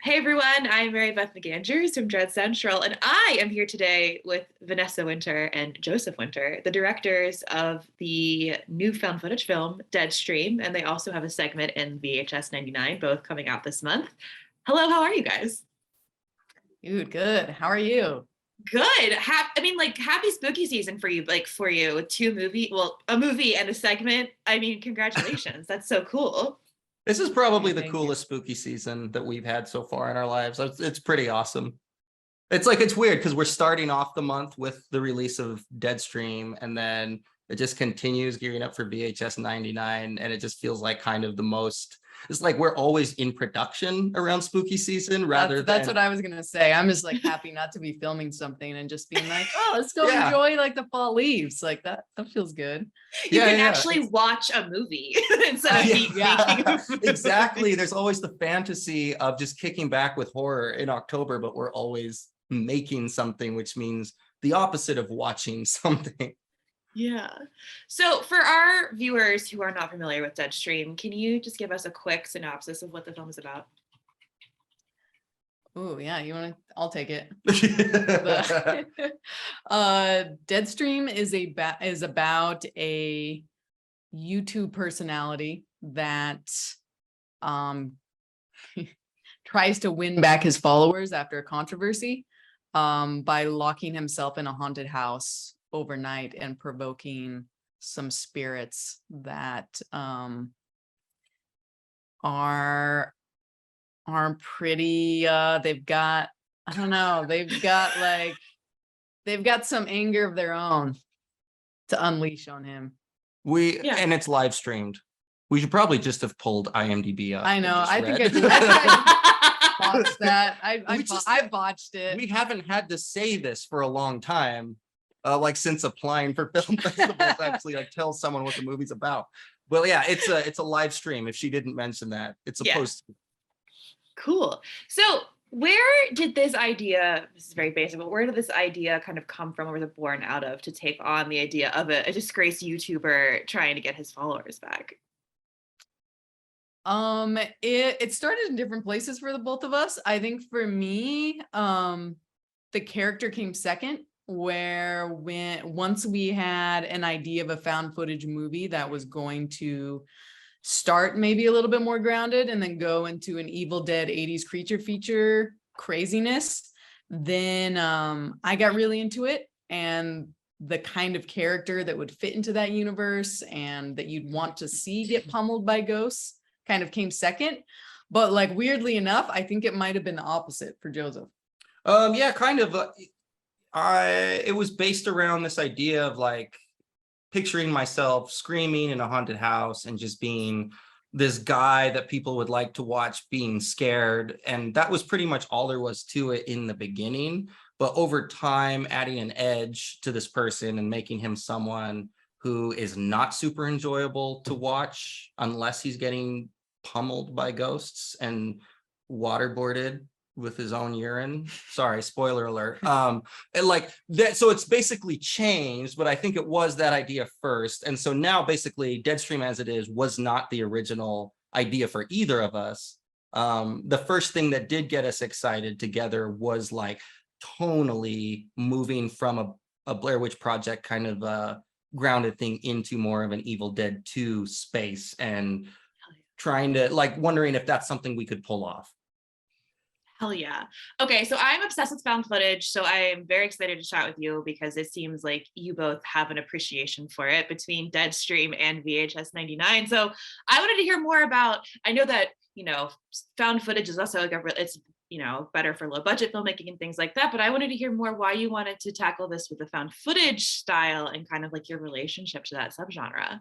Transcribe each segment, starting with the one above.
Hey everyone, I'm Mary Beth McAndrews from Dread Central, and I am here today with Vanessa Winter and Joseph Winter, the directors of the new found footage film Deadstream, and they also have a segment in VHS 99, both coming out this month. Hello, how are you guys? Dude, good. How are you? Good. Happy spooky season for you, with a movie and a segment. Congratulations. That's so cool. This is probably the Thank you. coolest spooky season that we've had so far in our lives. It's pretty awesome. It's weird because we're starting off the month with the release of Deadstream, and then it just continues gearing up for VHS 99, and it just feels like kind of the most. It's like we're always in production around spooky season That's what I was gonna say. I'm just like happy not to be filming something and just being like, oh, let's go Yeah. enjoy like the fall leaves. Like that feels good. You can actually watch a movie instead of making a movie. Exactly. There's always the fantasy of just kicking back with horror in October, but we're always making something, which means the opposite of watching something. Yeah. So for our viewers who are not familiar with Deadstream, can you just give us a quick synopsis of what the film is about? Oh yeah, I'll take it. Deadstream is about a YouTube personality that tries to win back his followers after a controversy by locking himself in a haunted house overnight and provoking some spirits that are pretty they've got some anger of their own to unleash on him. And it's live streamed. We should probably just have pulled IMDb up. I know. I think botched that. I botched it. We haven't had to say this for a long time. Since applying for film festivals, actually tell someone what the movie's about. Well, yeah, it's a live stream. If she didn't mention that, it's supposed to. Cool. So where did this idea, this is very basic, but where did this idea kind of come from, or was it born out of, to take on the idea of a disgraced YouTuber trying to get his followers back? It started in different places for the both of us. I think for me, the character came second, where once we had an idea of a found footage movie that was going to start maybe a little bit more grounded and then go into an Evil Dead 80s creature feature craziness, then I got really into it, and the kind of character that would fit into that universe and that you'd want to see get pummeled by ghosts kind of came second. But like, weirdly enough, I think it might have been the opposite for Joseph. Yeah, kind of. It was based around this idea of picturing myself screaming in a haunted house and just being this guy that people would like to watch being scared. And that was pretty much all there was to it in the beginning. But over time, adding an edge to this person and making him someone who is not super enjoyable to watch unless he's getting pummeled by ghosts and waterboarded with his own urine. Sorry, spoiler alert. And that, so it's basically changed, but I think it was that idea first. And so now basically Deadstream as it is was not the original idea for either of us. The first thing that did get us excited together was tonally moving from a Blair Witch Project kind of grounded thing into more of an Evil Dead 2 space, and trying to wondering if that's something we could pull off. Hell yeah. Okay, so I'm obsessed with found footage, so I am very excited to chat with you because it seems like you both have an appreciation for it between Deadstream and VHS 99. So I wanted to hear more about, I know that, found footage is also it's, better for low budget filmmaking and things like that, but I wanted to hear more why you wanted to tackle this with the found footage style and kind of your relationship to that subgenre.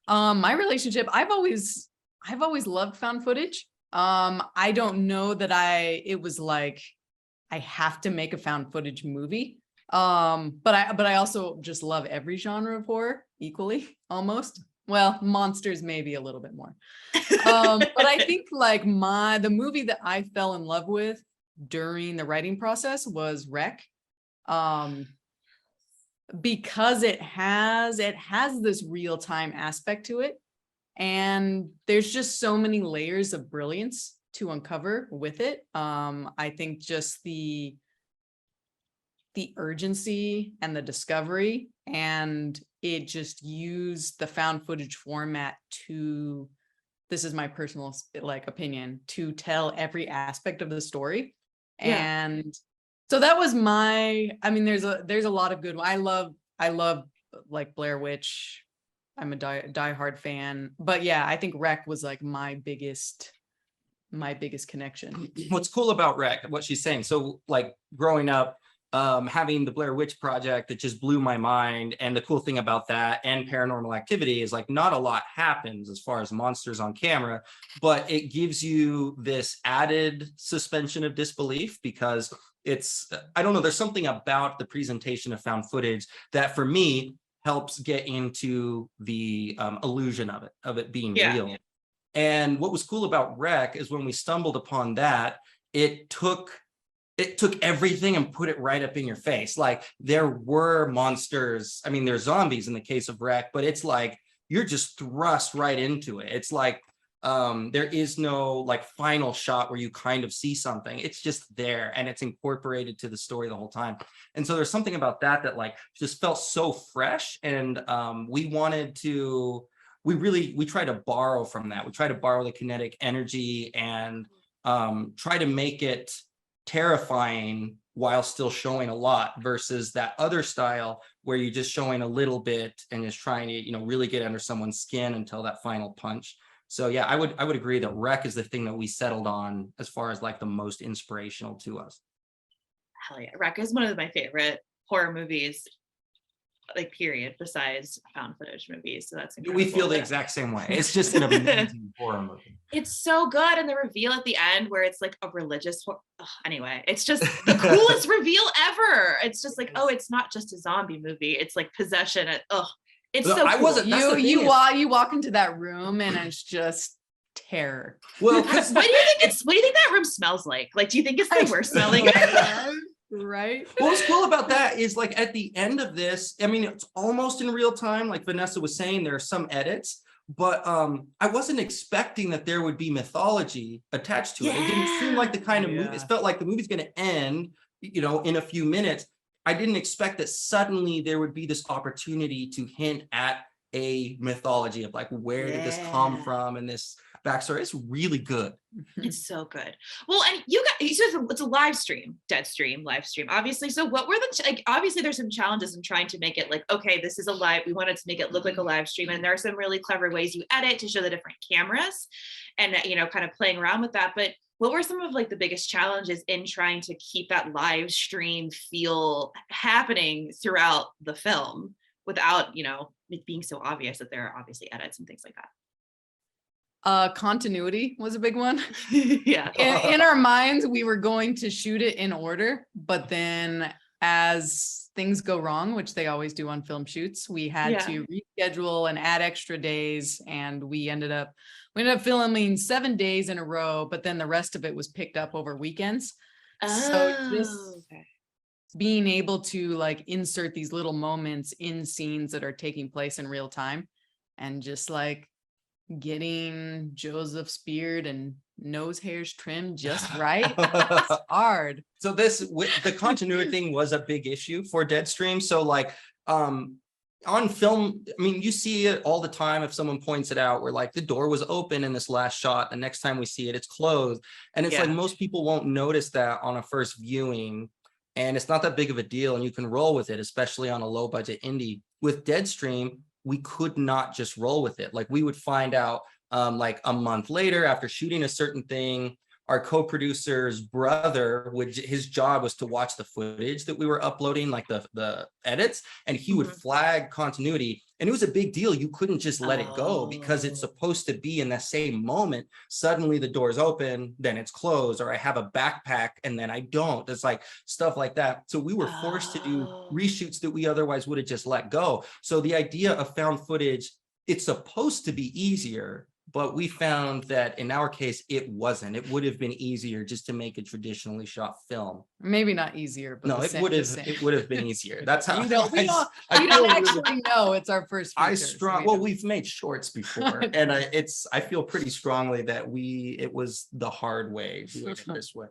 My relationship, I've always loved found footage. I don't know that it was I have to make a found footage movie. But I also just love every genre of horror equally, almost. Well, monsters maybe a little bit more. But I think the movie that I fell in love with during the writing process was Wreck. Because it has this real-time aspect to it. And there's just so many layers of brilliance to uncover with it. I think just the urgency and the discovery, and it just used the found footage format to, this is my personal like opinion, to tell every aspect of the story. Yeah. And so that was my, I mean, there's a lot of good, I love like Blair Witch. I'm a diehard fan, but yeah, I think Rec was like my biggest connection. What's cool about Rec, what she's saying, so like growing up, having the Blair Witch Project, that just blew my mind. And the cool thing about that and Paranormal Activity is like not a lot happens as far as monsters on camera, but it gives you this added suspension of disbelief, because it's, I don't know, there's something about the presentation of found footage that for me helps get into the illusion of it being real. And what was cool about Rec is when we stumbled upon that, it took everything and put it right up in your face. Like there were monsters. I mean, there's zombies in the case of Rec, but it's like you're just thrust right into it. It's like there is no like final shot where you kind of see something. It's just there and it's incorporated to the story the whole time. And so there's something about that like just felt so fresh. And we try to borrow from that. We try to borrow the kinetic energy and try to make it terrifying while still showing a lot, versus that other style where you're just showing a little bit and just trying to, really get under someone's skin until that final punch. So yeah, I would agree that Rec is the thing that we settled on as far as like the most inspirational to us. Hell yeah. Rec is one of my favorite horror movies, like period, besides found footage movies. So that's incredible. We feel the exact same way. It's just an amazing horror movie. It's so good. And the reveal at the end where it's like a religious anyway, it's just the coolest reveal ever. It's just like, oh, it's not just a zombie movie. It's like possession. It's so cool. You walk into that room and it's just terror. Well, what do you think that room smells like? Like, do you think it's the worst smelling? Right. What's cool about that is like at the end of this, I mean, it's almost in real time. Like Vanessa was saying, there are some edits, but I wasn't expecting that there would be mythology attached to it. It didn't seem like the kind of movie. It felt like the movie's going to end, in a few minutes. I didn't expect that suddenly there would be this opportunity to hint at a mythology of like, where did this come from and this backstory. It's really good. It's so good. Well, and it's a live stream, Deadstream live stream, obviously. So what were obviously there's some challenges in trying to make it like, okay, this is a live, we wanted to make it look like a live stream. And there are some really clever ways you edit to show the different cameras and, kind of playing around with that. But what were some of like the biggest challenges in trying to keep that live stream feel happening throughout the film without, it being so obvious that there are obviously edits and things like that? Continuity was a big one. Yeah. In our minds, we were going to shoot it in order, but then as things go wrong, which they always do on film shoots, we had to reschedule and add extra days, and we ended up filming 7 days in a row, but then the rest of it was picked up over weekends. So just being able to like insert these little moments in scenes that are taking place in real time, and just like getting Joseph's beard and nose hairs trimmed just right. It's hard. So the continuity thing was a big issue for Deadstream. So like on film, I mean, you see it all the time. If someone points it out, where like the door was open in this last shot, the next time we see it, it's closed. And it's like most people won't notice that on a first viewing. And it's not that big of a deal, and you can roll with it, especially on a low budget indie. With Deadstream, we could not just roll with it. Like we would find out like a month later after shooting a certain thing, our co-producer's brother his job was to watch the footage that we were uploading, like the edits, and he would flag continuity. And it was a big deal. You couldn't just let it go, because it's supposed to be in the same moment. Suddenly the door's open, then it's closed, or I have a backpack and then I don't. It's like stuff like that. So we were forced to do reshoots that we otherwise would have just let go. So the idea of found footage, it's supposed to be easier, but we found that in our case, it wasn't. It would have been easier just to make a traditionally shot film. Maybe not easier, but No, the it same- would the have. same. It would have been easier. That's how We don't, we don't, I we don't feel really- actually know it's our first feature. I so strong. we Well, don't- we've made shorts before, and I feel pretty strongly that it was the hard way doing it this way.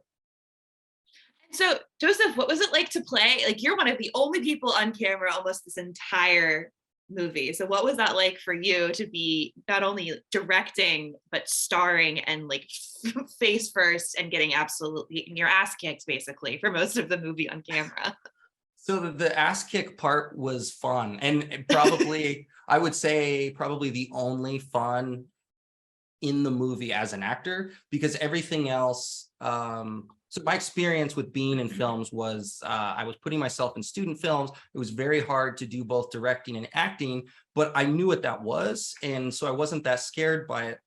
So, Joseph, what was it like to play? Like, you're one of the only people on camera almost this entire movie. So, what was that like for you to be not only directing, but starring and like face first and getting absolutely your ass kicked basically for most of the movie on camera? So the ass kick part was fun, and probably I would say probably the only fun in the movie as an actor, because everything else, so my experience with being in films was I was putting myself in student films. It was very hard to do both directing and acting, but I knew what that was, and so I wasn't that scared by it.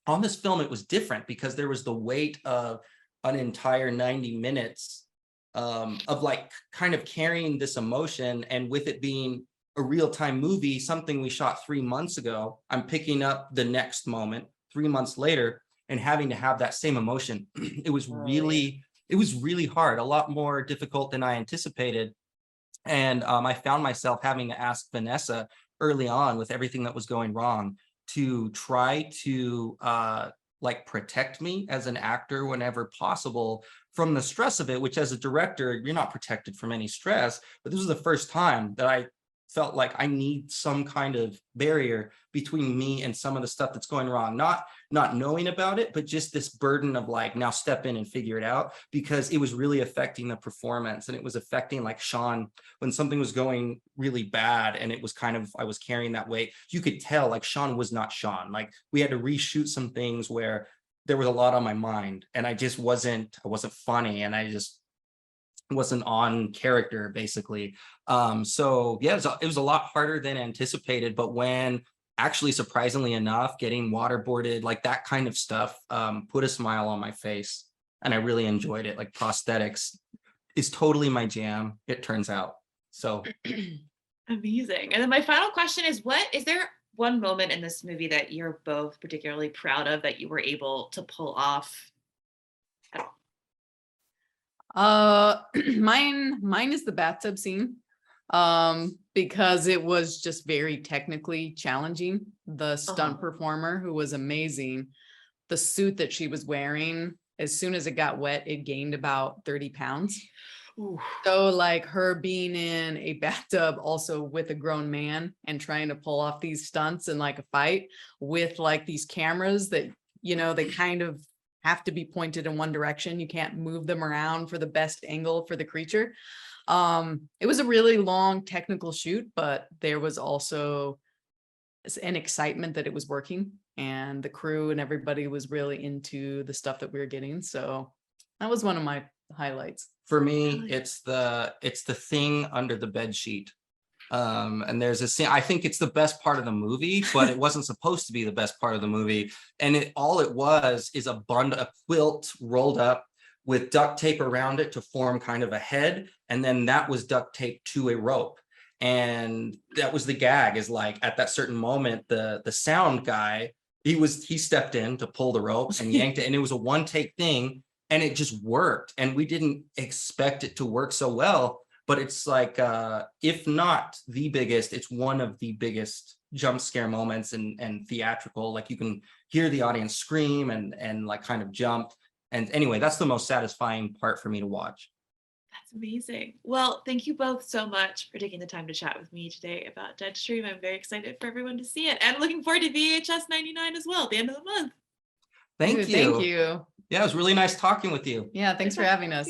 On this film, it was different because there was the weight of an entire 90 minutes of like kind of carrying this emotion, and with it being a real-time movie, something we shot 3 months ago, I'm picking up the next moment 3 months later and having to have that same emotion. It was really hard, a lot more difficult than I anticipated. And I found myself having to ask Vanessa early on, with everything that was going wrong, to try to like protect me as an actor whenever possible from the stress of it, which as a director, you're not protected from any stress. But this was the first time that I felt like I need some kind of barrier between me and some of the stuff that's going wrong. Not knowing about it, but just this burden of like, now step in and figure it out, because it was really affecting the performance, and it was affecting like Sean when something was going really bad, and it was kind of, I was carrying that weight. You could tell like Sean was not Sean. Like we had to reshoot some things where there was a lot on my mind, and I wasn't funny, and I just wasn't on character basically. So yeah, it was a lot harder than anticipated, but when actually, surprisingly enough, getting waterboarded, like that kind of stuff, put a smile on my face, and I really enjoyed it. Like prosthetics is totally my jam, it turns out. So Amazing. And then my final question is, what is there one moment in this movie that you're both particularly proud of that you were able to pull off at all? Mine is the bathtub scene, because it was just very technically challenging. The stunt performer, who was amazing, the suit that she was wearing, as soon as it got wet, it gained about 30 pounds. Ooh. So like her being in a bathtub also with a grown man and trying to pull off these stunts and like a fight with like these cameras that, you know, they kind of have to be pointed in one direction. You can't move them around for the best angle for the creature. It was a really long technical shoot, but there was also an excitement that it was working, and the crew and everybody was really into the stuff that we were getting. So that was one of my highlights. for me, it's the thing under the bed sheet. And there's a scene, I think it's the best part of the movie, but it wasn't supposed to be the best part of the movie. And all it was is a quilt rolled up with duct tape around it to form kind of a head. And then that was duct taped to a rope. And that was the gag, is like at that certain moment, the sound guy, he stepped in to pull the ropes and yanked it. And it was a one take thing, and it just worked. And we didn't expect it to work so well. But it's like, if not the biggest, it's one of the biggest jump scare moments and theatrical. Like you can hear the audience scream and like kind of jump. And anyway, that's the most satisfying part for me to watch. That's amazing. Well, thank you both so much for taking the time to chat with me today about Deadstream. I'm very excited for everyone to see it, and looking forward to VHS 99 as well at the end of the month. Thank you. Thank you. Yeah, it was really nice talking with you. Yeah, thanks for having us.